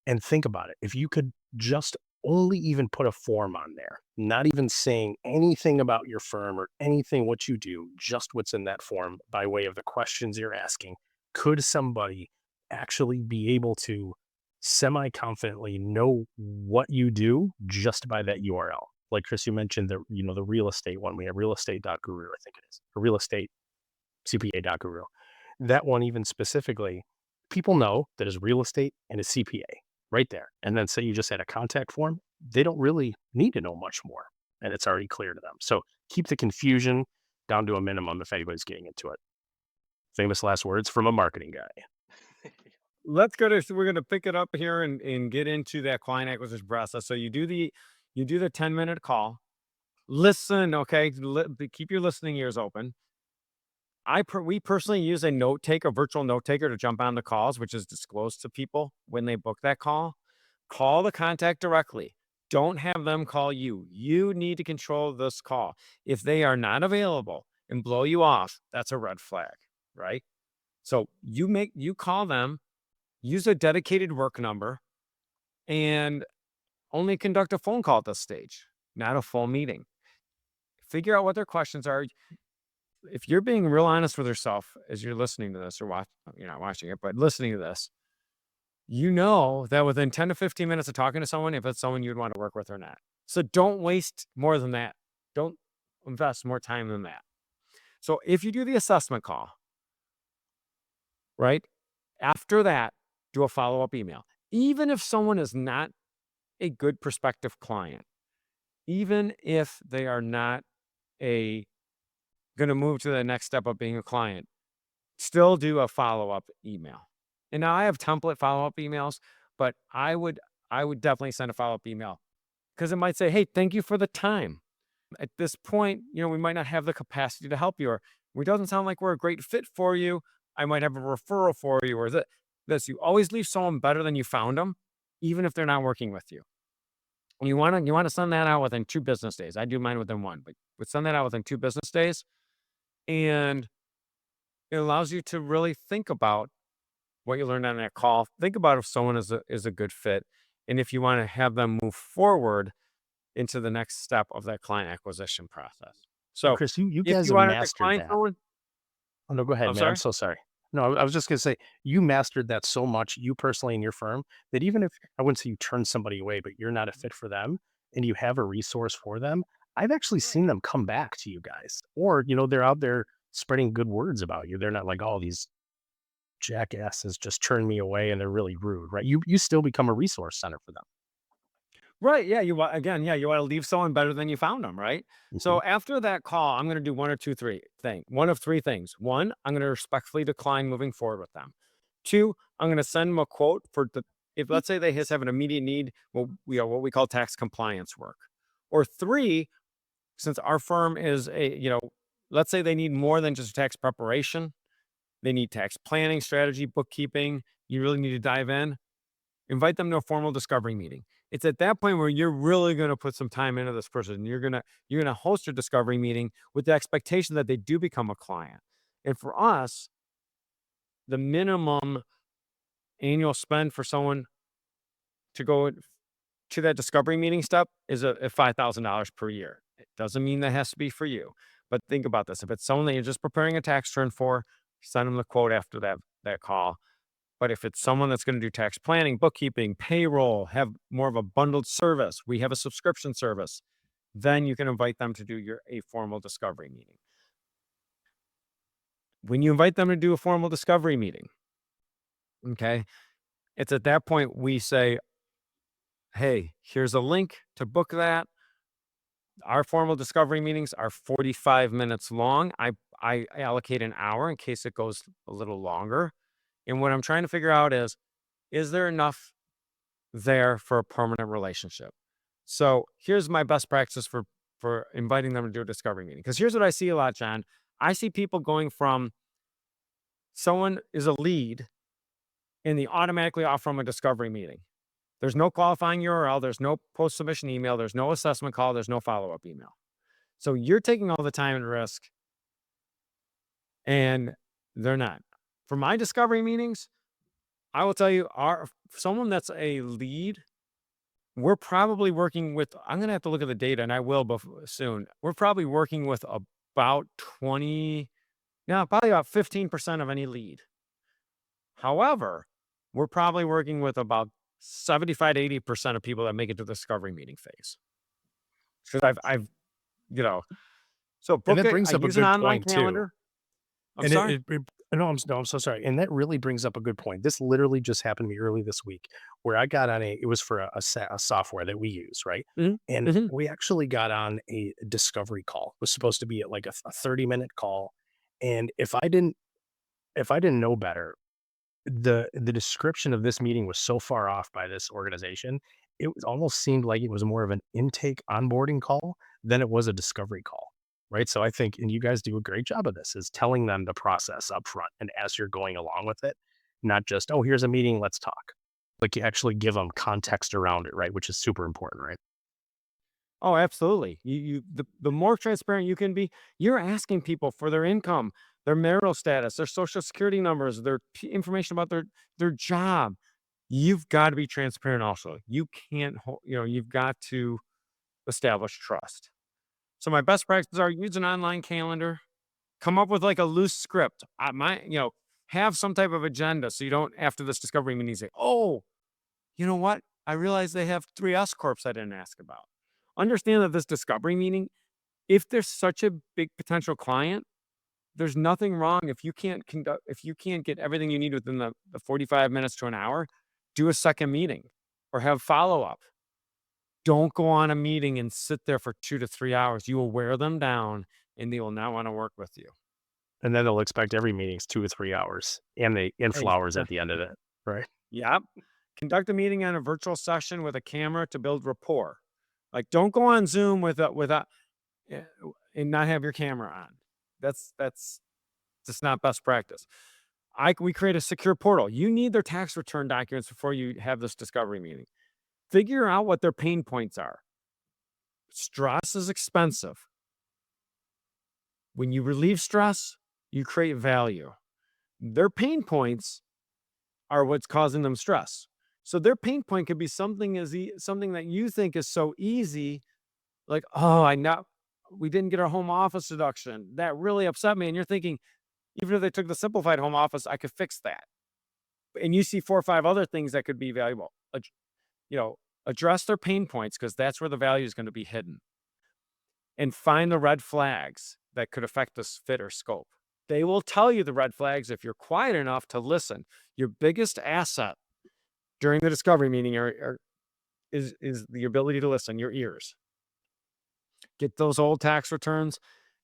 and think about it. If you could just only even put a form on there, not even saying anything about your firm or anything what you do, just what's in that form by way of the questions you're asking, could somebody actually be able to semi-confidently know what you do just by that URL? Like Chris, you mentioned the real estate one. We have realestate.guru, I think it is, or real estate CPA.guru. That one, even specifically, people know that is real estate and a CPA right there. And then say you just had a contact form, they don't really need to know much more. And it's already clear to them. So keep the confusion down to a minimum if anybody's getting into it. Famous last words from a marketing guy. Let's go to, so we're going to pick it up here and get into that client acquisition process. So you do the 10-minute call. Listen, okay, keep your listening ears open. We personally use a virtual note taker to jump on the calls, which is disclosed to people when they book that call. Call the contact directly. Don't have them call you. You need to control this call. If they are not available and blow you off, that's a red flag, right? So you call them, use a dedicated work number, and only conduct a phone call at this stage, not a full meeting. Figure out what their questions are. If you're being real honest with yourself as you're listening to this, or you're not watching it, but listening to this, you know that within 10 to 15 minutes of talking to someone, if it's someone you'd want to work with or not. So don't waste more than that. Don't invest more time than that. So if you do the assessment call, right, after that, do a follow-up email. Even if someone is not a good prospective client, even if they are not going to move to the next step of being a client, still do a follow-up email. And now I have template follow-up emails, but I would definitely send a follow-up email because it might say, hey, thank you for the time. At this point, we might not have the capacity to help you, or it doesn't sound like we're a great fit for you. I might have a referral for you, or this. You always leave someone better than you found them, even if they're not working with you. And you want to send that out within 2 business days. I do mine within 1, but send that out within 2 business days. And it allows you to really think about what you learned on that call. Think about if someone is a good fit, and if you want to have them move forward into the next step of that client acquisition process. So, Chris, you if guys you have wanted to mastered client that. someone, Oh, no, go ahead, I'm man. I'm sorry. so sorry. No, I was just going to say, you mastered that so much, you personally in your firm, that even if I wouldn't say you turn somebody away, but you're not a fit for them and you have a resource for them, I've actually seen them come back to you guys. Or, they're out there spreading good words about you. They're not like, oh, these jackasses just turned me away and they're really rude, right? You still become a resource center for them. Right. Yeah. You want to leave someone better than you found them. Right. Mhm. So after that call, I'm going to do one of 3 things. 1, I'm going to respectfully decline moving forward with them. 2, I'm going to send them a quote if let's say they just have an immediate need, what we call tax compliance work. Or 3, since our firm is let's say they need more than just tax preparation. They need tax planning, strategy, bookkeeping. You really need to dive in. Invite them to a formal discovery meeting. It's at that point where you're really going to put some time into this person. You're going to host a discovery meeting with the expectation that they do become a client. And for us, the minimum annual spend for someone to go to that discovery meeting step is a $5,000 per year. It doesn't mean that has to be for you, but think about this. If it's someone that you're just preparing a tax return for, send them the quote after that call. But if it's someone that's going to do tax planning, bookkeeping, payroll, have more of a bundled service, we have a subscription service, then you can invite them to do a formal discovery meeting. When you invite them to do a formal discovery meeting, okay, it's at that point we say, hey, here's a link to book that. Our formal discovery meetings are 45 minutes long. I allocate an hour in case it goes a little longer. And what I'm trying to figure out is there enough there for a permanent relationship? So here's my best practice for inviting them to do a discovery meeting. Because here's what I see a lot, John. I see people going from someone is a lead and they automatically offer them a discovery meeting. There's no qualifying URL, there's no post-submission email, there's no assessment call, there's no follow-up email. So you're taking all the time and risk, and they're not. For my discovery meetings, I will tell you, someone that's a lead, we're probably working with, I'm going to have to look at the data, and I will soon. We're probably working with about 20, no, probably about 15% of any lead. However, we're probably working with about 75 to 80% of people that make it to the discovery meeting phase. Because I've, you know, so And book that it. brings I up a use an good online point too. calendar. I'm And sorry. no, I'm so sorry. And that really brings up a good point. This literally just happened to me early this week, where I got on it was for a software that we use, right? Mhm, And mhm. we actually got on a discovery call. It was supposed to be at like a 30-minute call. And if I didn't know better, the description of this meeting was so far off by this organization, almost seemed like it was more of an intake onboarding call than it was a discovery call, right? So I think, and you guys do a great job of this, is telling them the process up front and as you're going along with it, not just, oh, here's a meeting, let's talk. Like you actually give them context around it, right? Which is super important, right? Oh, absolutely. The more transparent you can be, you're asking people for their income, their marital status, their social security numbers, their information about their job. You've got to be transparent also. You can't, you've got to establish trust. So my best practices are use an online calendar, come up with like a loose script. Have some type of agenda so you don't, after this discovery meeting, say, oh, you know what? I realized they have 3S Corps I didn't ask about. Understand that this discovery meeting, if there's such a big potential client, there's nothing wrong if you can't get everything you need within the 45 minutes to an hour, do a second meeting or have follow-up. Don't go on a meeting and sit there for 2 to 3 hours. You will wear them down and they will not want to work with you. And then they'll expect every meeting's 2 to 3 hours and flowers at the end of it, right? Yep. Conduct a meeting on a virtual session with a camera to build rapport. Like, don't go on Zoom and not have your camera on. That's just not best practice. We create a secure portal. You need their tax return documents before you have this discovery meeting. Figure out what their pain points are. Stress is expensive. When you relieve stress, you create value. Their pain points are what's causing them stress. So their pain point could be something that you think is so easy, like, oh, we didn't get our home office deduction. That really upset me. And you're thinking, even if they took the simplified home office, I could fix that. And you see 4 or 5 other things that could be valuable. Address their pain points because that's where the value is going to be hidden. And find the red flags that could affect this fit or scope. They will tell you the red flags if you're quiet enough to listen. Your biggest asset during the discovery meeting is the ability to listen, your ears. Get those old tax returns.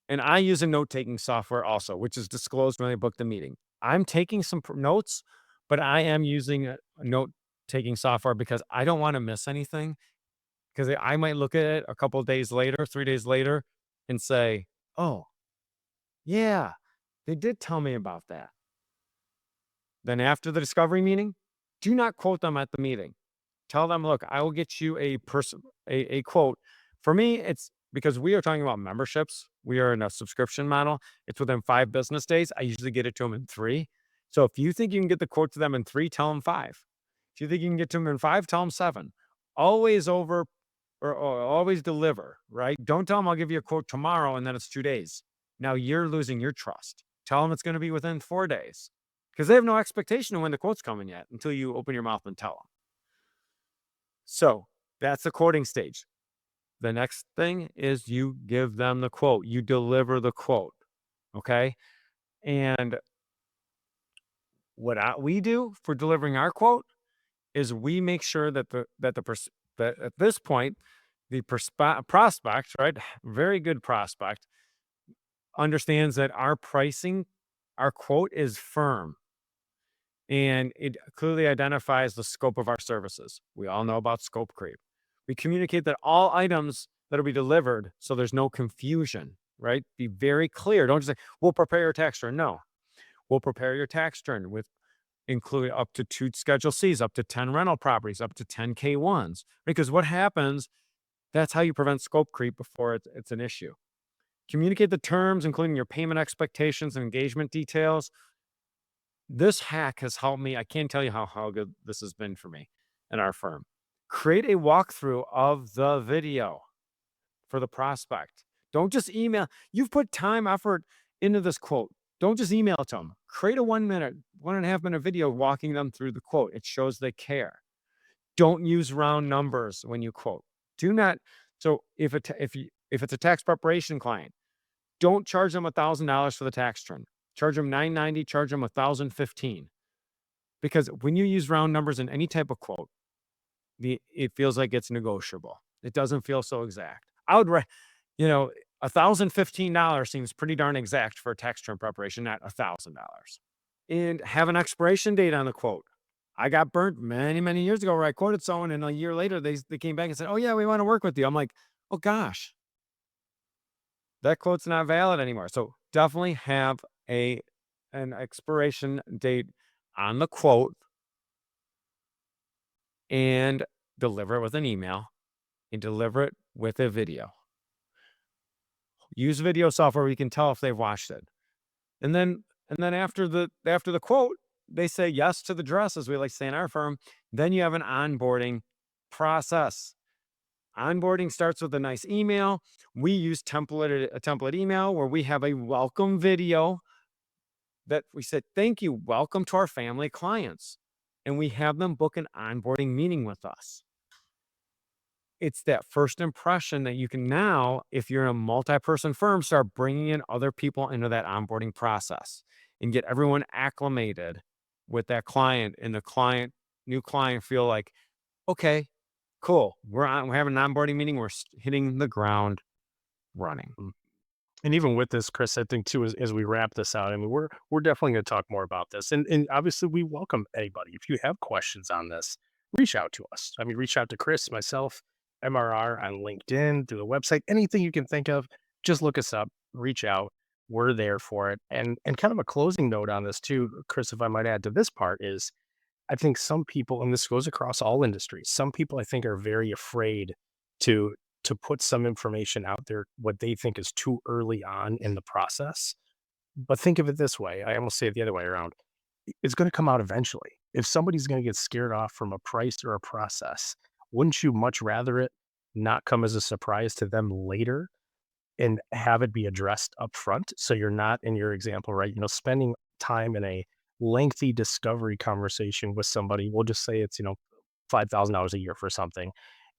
And I use a note-taking software also, which is disclosed when I book the meeting. I'm taking some notes, but I am using a note-taking software because I don't want to miss anything. Because I might look at it a couple of days later, 3 days later, and say, oh, yeah, they did tell me about that. Then after the discovery meeting, do not quote them at the meeting. Tell them, look, I will get you a quote. For me, it's because we are talking about memberships. We are in a subscription model. It's within 5 business days. I usually get it to them in 3. So if you think you can get the quote to them in 3, tell them 5. If you think you can get to them in 5, tell them 7. Always over or always deliver, right? Don't tell them I'll give you a quote tomorrow and then it's 2 days. Now you're losing your trust. Tell them it's going to be within 4 days because they have no expectation of when the quote's coming yet until you open your mouth and tell them. So that's the quoting stage. The next thing is you give them the quote. You deliver the quote. Okay. And what we do for delivering our quote is we make sure that at this point, the prospect, right? Very good prospect understands that our pricing, our quote is firm. And it clearly identifies the scope of our services. We all know about scope creep. We communicate that all items that will be delivered so there's no confusion, right? Be very clear. Don't just say, we'll prepare your tax return. No. We'll prepare your tax return with include up to 2 Schedule Cs, up to 10 rental properties, up to 10 K1s. Because what happens, that's how you prevent scope creep before it's an issue. Communicate the terms, including your payment expectations and engagement details. This hack has helped me. I can't tell you how good this has been for me and our firm. Create a walkthrough of the video for the prospect. Don't just email. You've put time, effort into this quote. Don't just email it to them. Create a 1 minute, 1.5 minute video walking them through the quote. It shows they care. Don't use round numbers when you quote. Do not. So if it's a tax preparation client, don't charge them $1,000 for the tax return. Charge them $990. Charge them $1,015. Because when you use round numbers in any type of quote, it feels like it's negotiable. It doesn't feel so exact. $1,015 seems pretty darn exact for a tax return preparation, not $1,000. And have an expiration date on the quote. I got burnt many, many years ago where I quoted someone, and a year later they came back and said, "Oh yeah, we want to work with you." I'm like, "Oh gosh, that quote's not valid anymore." So definitely have an expiration date on the quote and deliver it with an email and deliver it with a video. Use video software where you can tell if they've watched it. And then after the quote, they say yes to the dress, as we like to say in our firm. Then you have an onboarding process. Onboarding starts with a nice email. We use a template email where we have a welcome video that we said, "Thank you, welcome to our family clients." And we have them book an onboarding meeting with us. It's that first impression that you can now, if you're in a multi-person firm, start bringing in other people into that onboarding process and get everyone acclimated with that client, and the new client feel like, okay, cool. We're having an onboarding meeting. We're hitting the ground running. And even with this, Chris, I think too, as we wrap this out, I mean, we're definitely going to talk more about this. And obviously we welcome anybody. If you have questions on this, reach out to us. I mean, reach out to Chris, myself, MRR on LinkedIn, through the website, anything you can think of, just look us up, reach out. We're there for it. And kind of a closing note on this too, Chris, if I might add to this part, is I think some people, and this goes across all industries, some people I think are very afraid to put some information out there, what they think is too early on in the process. But think of it this way. I almost say it the other way around. It's going to come out eventually. If somebody's going to get scared off from a price or a process, wouldn't you much rather it not come as a surprise to them later and have it be addressed up front? So you're not, in your example, right, spending time in a lengthy discovery conversation with somebody. We'll just say it's, $5,000 a year for something,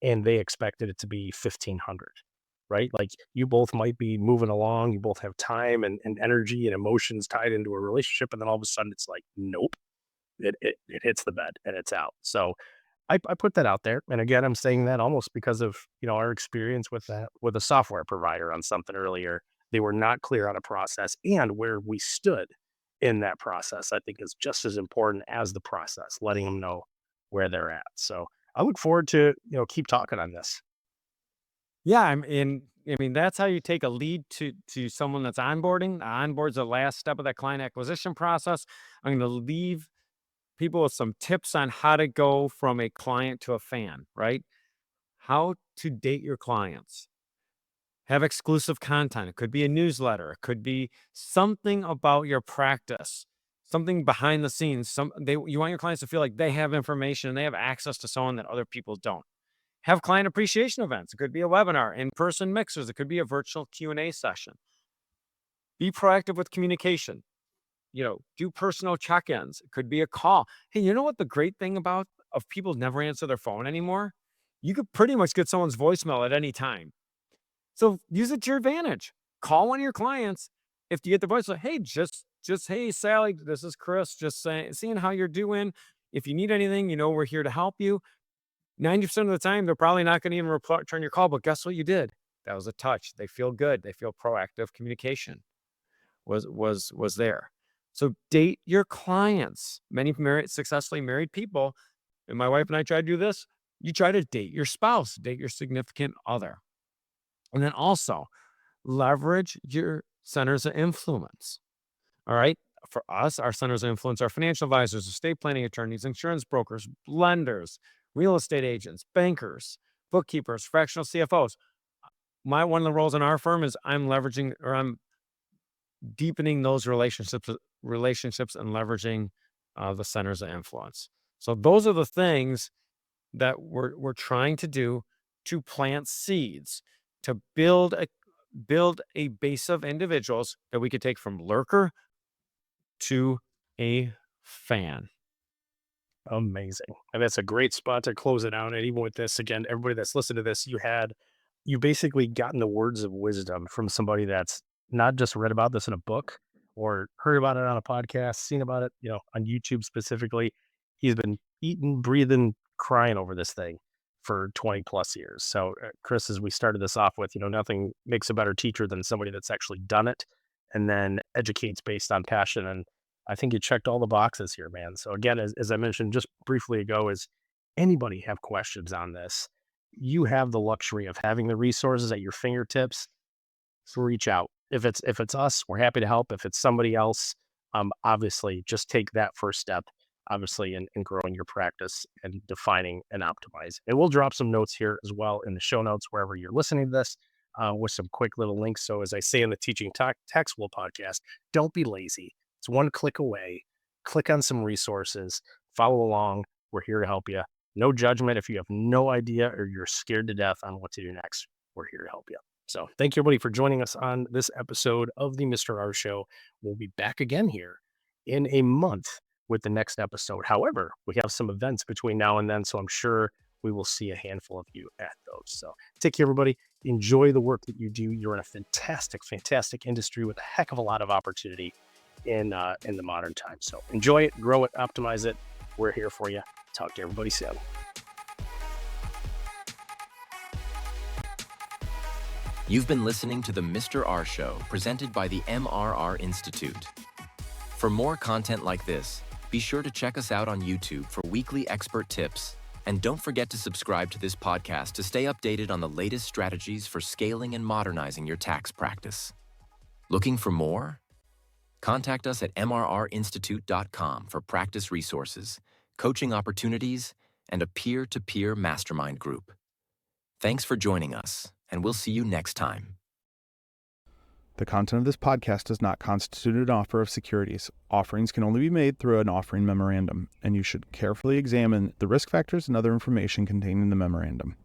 and they expected it to be 1,500, right? Like, you both might be moving along, you both have time and energy and emotions tied into a relationship, and then all of a sudden it's like, nope, it hits the bed and it's out. So I put that out there. And again, I'm saying that almost because of, our experience with that, with a software provider on something earlier. They were not clear on a process, and where we stood in that process, I think, is just as important as the process, letting them know where they're at. So I look forward to, keep talking on this. Yeah, I mean, that's how you take a lead to someone that's onboarding. Onboard's the last step of that client acquisition process. I'm going to leave people with some tips on how to go from a client to a fan, right? How to date your clients. Have exclusive content. It could be a newsletter. It could be something about your practice, something behind the scenes. You want your clients to feel like they have information and they have access to someone that other people don't. Have client appreciation events. It could be a webinar, in-person mixers. It could be a virtual Q&A session. Be proactive with communication. Do personal check-ins. It could be a call. Hey, you know what the great thing of people never answer their phone anymore? You could pretty much get someone's voicemail at any time. So use it to your advantage. Call one of your clients. If you get the voicemail, hey, just hey, Sally, this is Chris. Just seeing how you're doing. If you need anything, we're here to help you. 90% of the time, they're probably not going to even return your call. But guess what you did? That was a touch. They feel good. They feel proactive. Communication was there. So date your clients. Many successfully married people, and my wife and I try to do this. You try to date your spouse, date your significant other. And then also leverage your centers of influence. All right. for us, our centers of influence are financial advisors, estate planning attorneys, insurance brokers, lenders, real estate agents, bankers, bookkeepers, fractional CFOs. One of the roles in our firm is I'm deepening those relationships and leveraging the centers of influence. So those are the things that we're trying to do to plant seeds, to build a base of individuals that we could take from lurker to a fan. Amazing. And that's a great spot to close it out. And even with this, again, everybody that's listened to this, you basically gotten the words of wisdom from somebody that's not just read about this in a book or heard about it on a podcast, seen about it, on YouTube specifically. He's been eating, breathing, crying over this thing for 20 plus years. So, Chris, as we started this off with, nothing makes a better teacher than somebody that's actually done it and then educates based on passion. And I think you checked all the boxes here, man. So again, as I mentioned just briefly ago, is anybody have questions on this? You have the luxury of having the resources at your fingertips. So reach out. If it's us, we're happy to help. If it's somebody else, obviously just take that first step, obviously, in growing your practice and defining and optimizing. And we'll drop some notes here as well in the show notes, wherever you're listening to this, with some quick little links. So as I say in the Teaching Tax School podcast, don't be lazy. It's one click away. Click on some resources, follow along. We're here to help you. No judgment. If you have no idea or you're scared to death on what to do next, we're here to help you. So thank you, everybody, for joining us on this episode of the Mr. R Show. We'll be back again here in a month with the next episode. However, we have some events between now and then, so I'm sure we will see a handful of you at those. So take care, everybody. Enjoy the work that you do. You're in a fantastic, fantastic industry with a heck of a lot of opportunity in the modern time. So enjoy it, grow it, optimize it. We're here for you. Talk to everybody soon. You've been listening to the Mr. R Show, presented by the MRR Institute. For more content like this, be sure to check us out on YouTube for weekly expert tips. And don't forget to subscribe to this podcast to stay updated on the latest strategies for scaling and modernizing your tax practice. Looking for more? Contact us at mrrinstitute.com for practice resources, coaching opportunities, and a peer-to-peer mastermind group. Thanks for joining us, and we'll see you next time. The content of this podcast does not constitute an offer of securities. Offerings can only be made through an offering memorandum, and you should carefully examine the risk factors and other information contained in the memorandum.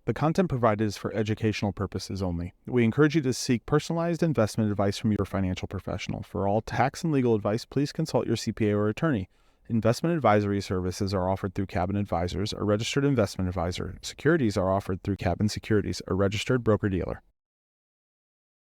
The content provided is for educational purposes only. We encourage you to seek personalized investment advice from your financial professional. For all tax and legal advice, please consult your CPA or attorney. Investment advisory services are offered through Cabin Advisors, a registered investment advisor. Securities are offered through Cabin Securities, a registered broker-dealer.